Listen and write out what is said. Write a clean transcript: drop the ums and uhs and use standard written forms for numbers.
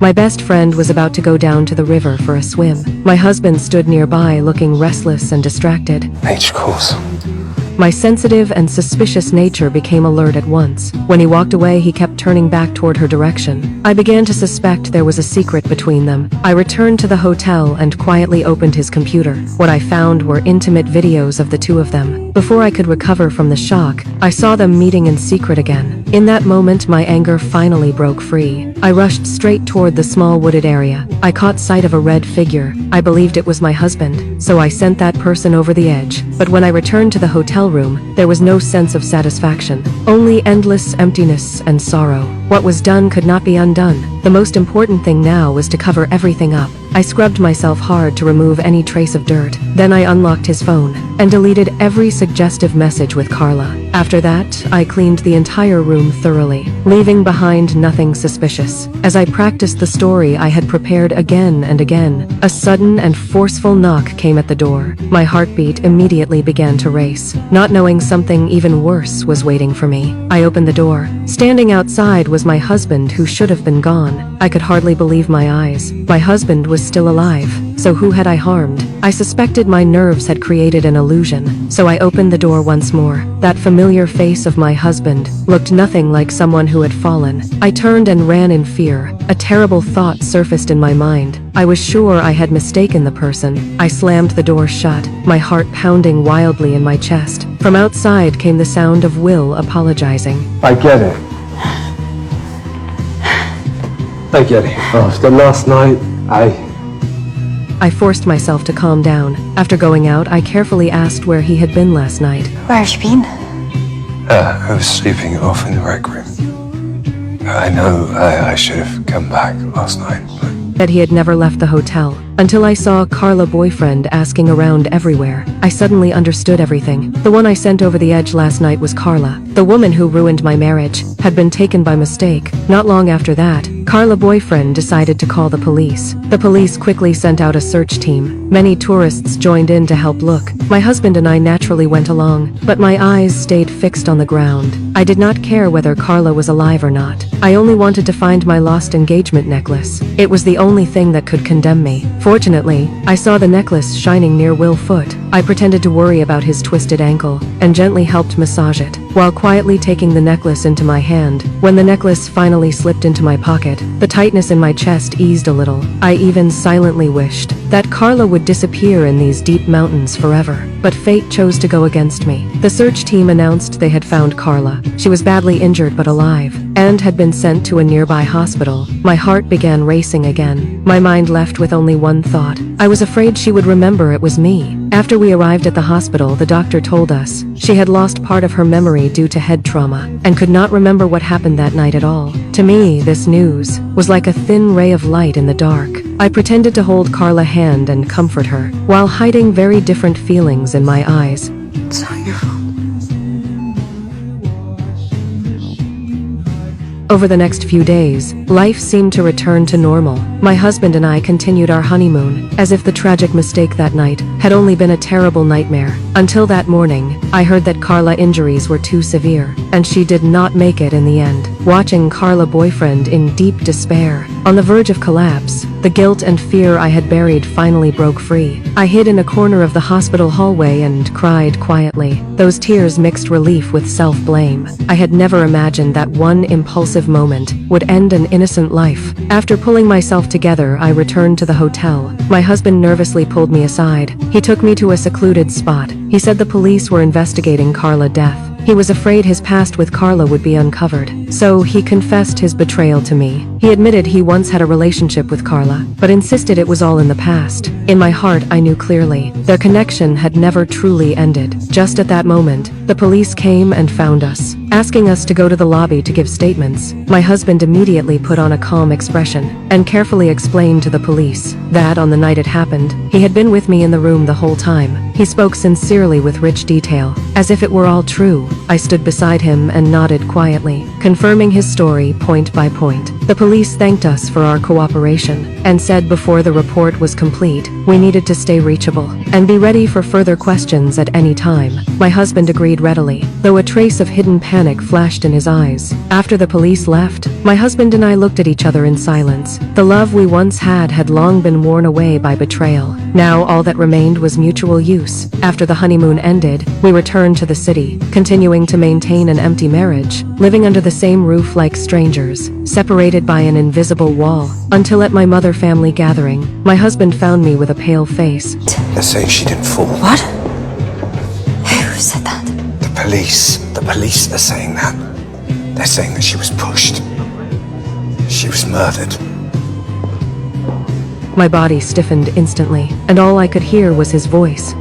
My best friend was about to go down to the river for a swim. My husband stood nearby looking restless and distracted. Nature calls. My sensitive and suspicious nature became alert at once. When he walked away, he kept turning back toward her direction. I began to suspect there was a secret between them. I returned to the hotel and quietly opened his computer. What I found were intimate videos of the two of them. Before I could recover from the shock, I saw them meeting in secret again. In that moment, my anger finally broke free. I rushed straight toward the small wooded area. I caught sight of a red figure. I believed it was my husband, so I sent that person over the edge. But when I returned to the hotel room, there was no sense of satisfaction, only endless emptiness and sorrow. What was done could not be undone. The most important thing now was to cover everything up. I scrubbed myself hard to remove any trace of dirt. Then I unlocked his phone and deleted every suggestive message with Carla. After that, I cleaned the entire room thoroughly, leaving behind nothing suspicious. As I practiced the story I had prepared again and again, a sudden and forceful knock came at the door. My heartbeat immediately began to race, not knowing something even worse was waiting for me. I opened the door. Standing outside was my husband, who should have been gone. I could hardly believe my eyes. My husband was still alive. So who had I harmed? I suspected my nerves had created an illusion, so I opened the door once more. That familiar face of my husband looked nothing like someone who had fallen. I turned and ran in fear. A terrible thought surfaced in my mind. I was sure I had mistaken the person. I slammed the door shut, my heart pounding wildly in my chest. From outside came the sound of Will apologizing. I get it. I get it. After last night, I forced myself to calm down. After going out, I carefully asked where he had been last night. Where have you been? I was sleeping off in the rec room. I know I should have come back last night, but That he had never left the hotel, until I saw Carla boyfriend asking around everywhere. I suddenly understood everything. The one I sent over the edge last night was Carla. The woman who ruined my marriage had been taken by mistake. Not long after that, Carla boyfriend decided to call the police. The police quickly sent out a search team. Many tourists joined in to help look. My husband and I naturally went along, but my eyes stayed fixed on the ground. I did not care whether Carla was alive or not. I only wanted to find my lost engagement necklace. It was the only thing that could condemn me. Fortunately, I saw the necklace shining near Will Foot. I pretended to worry about his twisted ankle and gently helped massage it, while quietly taking the necklace into my hand. When the necklace finally slipped into my pocket, the tightness in my chest eased a little. I even silently wished that Carla would disappear in these deep mountains forever. But fate chose to go against me. The search team announced they had found Carla. She was badly injured but alive, and had been sent to a nearby hospital. My heart began racing again. My mind left with only one thought. I was afraid she would remember it was me. After we arrived at the hospital, the doctor told us she had lost part of her memory due to head trauma, and could not remember what happened that night at all. To me, this news was like a thin ray of light in the dark. I pretended to hold Carla's hand and comfort her, while hiding very different feelings in my eyes. It's not your fault. Over the next few days, life seemed to return to normal. My husband and I continued our honeymoon, as if the tragic mistake that night had only been a terrible nightmare. Until that morning, I heard that Carla's injuries were too severe, and she did not make it in the end. Watching Carla's boyfriend in deep despair, on the verge of collapse, the guilt and fear I had buried finally broke free. I hid in a corner of the hospital hallway and cried quietly. Those tears mixed relief with self-blame. I had never imagined that one impulsive moment would end an innocent life. After pulling myself together, I returned to the hotel. My husband nervously pulled me aside. He took me to a secluded spot. He said the police were investigating Carla's death. He was afraid his past with Carla would be uncovered, so he confessed his betrayal to me. He admitted he once had a relationship with Carla, but insisted it was all in the past. In my heart, I knew clearly their connection had never truly ended. Just at that moment, the police came and found us, asking us to go to the lobby to give statements. My husband immediately put on a calm expression and carefully explained to the police that on the night it happened, he had been with me in the room the whole time. He spoke sincerely with rich detail, as if it were all true. I stood beside him and nodded quietly, confirming his story point by point. The police thanked us for our cooperation and said before the report was complete, we needed to stay reachable and be ready for further questions at any time. My husband agreed readily, though a trace of hidden panic panic flashed in his eyes. After the police left, my husband and I looked at each other in silence. The love we once had long been worn away by betrayal. Now all that remained was mutual use. After the honeymoon ended, we returned to the city, continuing to maintain an empty marriage, living under the same roof like strangers, separated by an invisible wall, until at my mother family gathering, my husband found me with a pale face. They're saying she didn't fall. What? Who said that? The police are saying that. They're saying that she was pushed. She was murdered. My body stiffened instantly, and all I could hear was his voice.